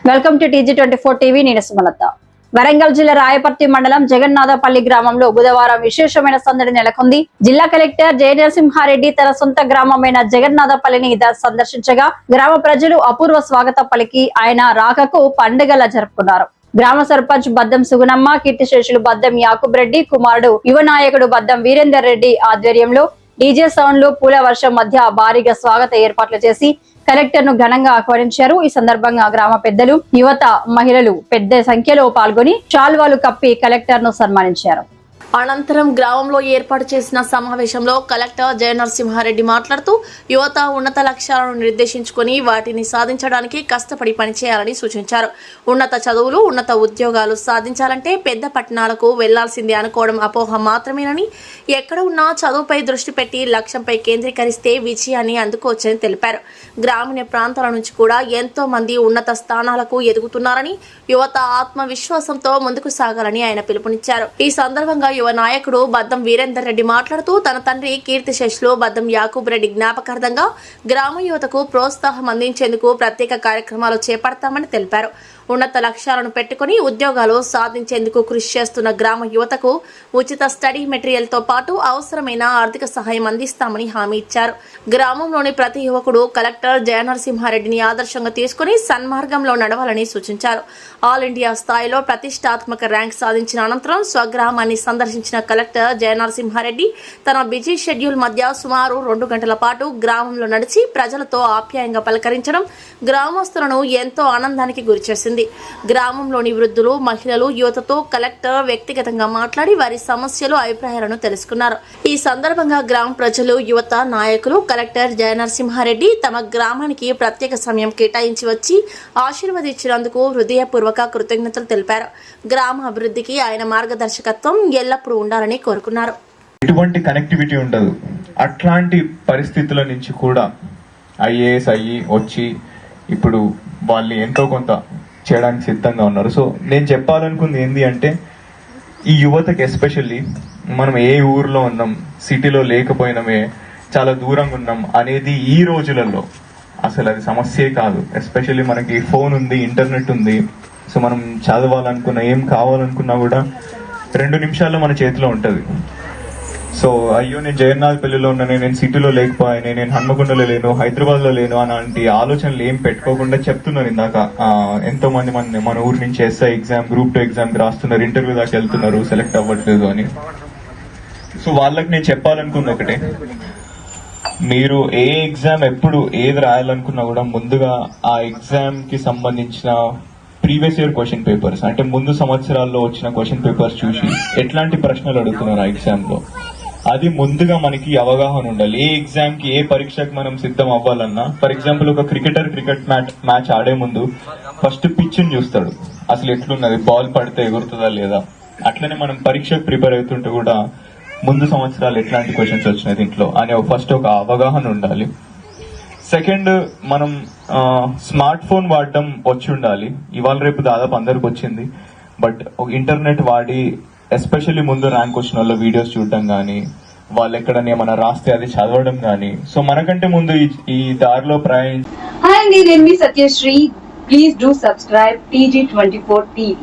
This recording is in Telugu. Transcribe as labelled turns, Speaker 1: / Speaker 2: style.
Speaker 1: Welcome to TG24 TV. నేను సుమలత. వరంగల్ జిల్లా రాయపర్తి మండలం జగన్నాథపల్లి గ్రామంలో బుధవారం విశేషమైన సందడి నెలకొంది. జిల్లా కలెక్టర్ జె నరసింహారెడ్డి తన సొంత గ్రామమైన జగన్నాథపల్లిని సందర్శించగా గ్రామ ప్రజలు అపూర్వ స్వాగతం పలికి ఆయన రాకకు పండుగలా జరుపుకున్నారు. గ్రామ సర్పంచ్ బద్దం సుగుణమ్మ, కీర్తిశేషులు బద్దం యాకూబ్ రెడ్డి కుమారుడు యువ నాయకుడు బద్దం వీరేందర్ రెడ్డి ఆధ్వర్యంలో డీజే సౌండ్లు పూల వర్షం మధ్య భారీగా స్వాగత ఏర్పాట్లు చేసి కలెక్టర్ ను ఘనంగా ఆహ్వానించారు. ఈ సందర్భంగా గ్రామ పెద్దలు, యువత, మహిళలు పెద్ద సంఖ్యలో పాల్గొని శాల్వాలు కప్పి కలెక్టర్ ను సన్మానించారు.
Speaker 2: అనంతరం గ్రామంలో ఏర్పాటు చేసిన సమావేశంలో కలెక్టర్ జె నరసింహారెడ్డి మాట్లాడుతూ యువత ఉన్నత లక్ష్యాలను నిర్దేశించుకొని వాటిని సాధించడానికి కష్టపడి పనిచేయాలని సూచించారు. ఉన్నత చదువులు, ఉన్నత ఉద్యోగాలు సాధించాలంటే పెద్ద పట్టణాలకు వెళ్లాల్సిందే అనుకోవడం అపోహ మాత్రమేనని, ఎక్కడ ఉన్నా చదువుపై దృష్టి పెట్టి లక్ష్యంపై కేంద్రీకరిస్తే విజయాన్ని అందుకోవచ్చని తెలిపారు. గ్రామీణ ప్రాంతాల నుంచి కూడా ఎంతో మంది ఉన్నత స్థానాలకు ఎదుగుతున్నారని, యువత ఆత్మవిశ్వాసంతో ముందుకు సాగాలని ఆయన పిలుపునిచ్చారు. ఈ సందర్భంగా యువ నాయకుడు బద్దం వీరేందర్ రెడ్డి మాట్లాడుతూ తన తండ్రి కీర్తిశేషులు బద్దం యాకూబ్ రెడ్డి జ్ఞాపకార్థంగా గ్రామ యువతకు ప్రోత్సాహం అందించేందుకు ప్రత్యేక కార్యక్రమాలు చేపడతామని తెలిపారు. ఉన్నత లక్ష్యాలను పెట్టుకుని ఉద్యోగాలు సాధించేందుకు కృషి చేస్తున్న గ్రామ యువతకు ఉచిత స్టడీ మెటీరియల్ తో పాటు అవసరమైన ఆర్థిక సహాయం అందిస్తామని హామీ ఇచ్చారు. గ్రామంలోని ప్రతి యువకుడు కలెక్టర్ జె నరసింహారెడ్డిని ఆదర్శంగా తీసుకుని సన్మార్గంలో నడవాలని సూచించారు. ఆల్ ఇండియా స్థాయిలో ప్రతిష్టాత్మక ర్యాంక్ సాధించిన అనంతరం స్వగ్రామాన్ని సందర్శించిన కలెక్టర్ జె నరసింహారెడ్డి తన బిజీ షెడ్యూల్ మధ్య సుమారు 2 గంటల పాటు గ్రామంలో నడిచి ప్రజలతో ఆప్యాయంగా పలకరించడం గ్రామస్తులను ఎంతో ఆనందానికి గురిచేసింది. గ్రామంలోని వృద్ధులు, మహిళలు, యువతతో కలెక్టర్ వ్యక్తిగతంగా మాట్లాడి వారి సమస్యలు, అభిప్రాయాలను తెలుసుకున్నారు. ఈ సందర్భంగా గ్రామ ప్రజలు, యువత నాయకులు కలెక్టర్ జె నరసింహారెడ్డి తమ గ్రామానికి ప్రత్యేక సమయం కేటాయించి వచ్చి ఆశీర్వదించినందుకు హృదయపూర్వక కృతజ్ఞతలు తెలిపారు. గ్రామ అభివృద్ధికి ఆయన మార్గదర్శకత్వం ఎల్లప్పుడూ ఉండాలని కోరుకున్నారు.
Speaker 3: ఎటువంటి కనెక్టివిటీ ఉండదు. అట్లాంటి పరిస్థితుల నుంచి కూడా IAS అయ్యి వచ్చి ఇప్పుడు వాళ్ళు ఎంతో కొంత చేయడానికి సిద్ధంగా ఉన్నారు. సో నేను చెప్పాలనుకుంది ఏంటి అంటే, ఈ యువతకి ఎస్పెషల్లీ మనం ఏ ఊర్లో ఉన్నాం, సిటీలో లేకపోయినామే, చాలా దూరంగా ఉన్నాం అనేది ఈ రోజులలో అసలు అది సమస్యే కాదు. ఎస్పెషల్లీ మనకి ఫోన్ ఉంది, ఇంటర్నెట్ ఉంది. సో మనం చదవాలనుకున్నా, ఏం కావాలనుకున్నా కూడా 2 నిమిషాల్లో మన చేతిలో ఉంటుంది. సో అయ్యో నేను జగన్నాథపల్లిలో ఉన్నాను, నేను సిటీలో లేకపోయాను, నేను హన్మకొండలో లేను, హైదరాబాద్లో లేను అలాంటి ఆలోచనలు ఏం పెట్టుకోకుండా చెప్తున్నాను. ఇందాక ఎంతో మంది మన ఊరి నుంచి SI ఎగ్జామ్, Group 2 ఎగ్జామ్ రాస్తున్నారు, ఇంటర్వ్యూ దాకా వెళ్తున్నారు, సెలెక్ట్ అవ్వట్లేదు అని. సో వాళ్ళకి నేను చెప్పాలనుకుంది ఒకటే, మీరు ఏ ఎగ్జామ్ ఎప్పుడు ఏది రాయాలనుకున్నా కూడా ముందుగా ఆ ఎగ్జామ్ కి సంబంధించిన ప్రీవియస్ ఇయర్ క్వశ్చన్ పేపర్స్, అంటే ముందు సంవత్సరాల్లో వచ్చిన క్వశ్చన్ పేపర్స్ చూసి ఎట్లాంటి ప్రశ్నలు అడుగుతున్నారు ఆ ఎగ్జామ్ లో, అది ముందుగా మనకి అవగాహన ఉండాలి. ఏ ఎగ్జామ్ కి, ఏ పరీక్షకు మనం సిద్ధం అవ్వాలన్నా, ఫర్ ఎగ్జాంపుల్ ఒక క్రికెట్ మ్యాచ్ ఆడే ముందు ఫస్ట్ పిచ్ ని చూస్తాడు, అసలు ఎట్లున్నది, బాల్ పడితే ఎగురుతుందా లేదా. అట్లనే మనం పరీక్షకు ప్రిపేర్ అవుతుంటే కూడా ముందు సంవత్సరాలు ఎట్లాంటి క్వశ్చన్స్ వచ్చినాయి దీంట్లో అనే ఫస్ట్ ఒక అవగాహన ఉండాలి. సెకండ్, మనం స్మార్ట్ ఫోన్ వాడటం వచ్చి ఉండాలి. ఇవాళ రేపు దాదాపు అందరికి వచ్చింది, బట్ ఇంటర్నెట్ వాడి ఎస్పెషల్లీ ముందు ర్యాంక్ వచ్చిన వాళ్ళ వీడియోస్ చూడటం కానీ, వాళ్ళు ఎక్కడనే ఏమైనా రాస్తే అది చదవడం కానీ, సో మనకంటే ముందు ఈ దారిలో
Speaker 4: హాయ్ అండి, నేను మీ Satyasri. Please do subscribe TG24 TV.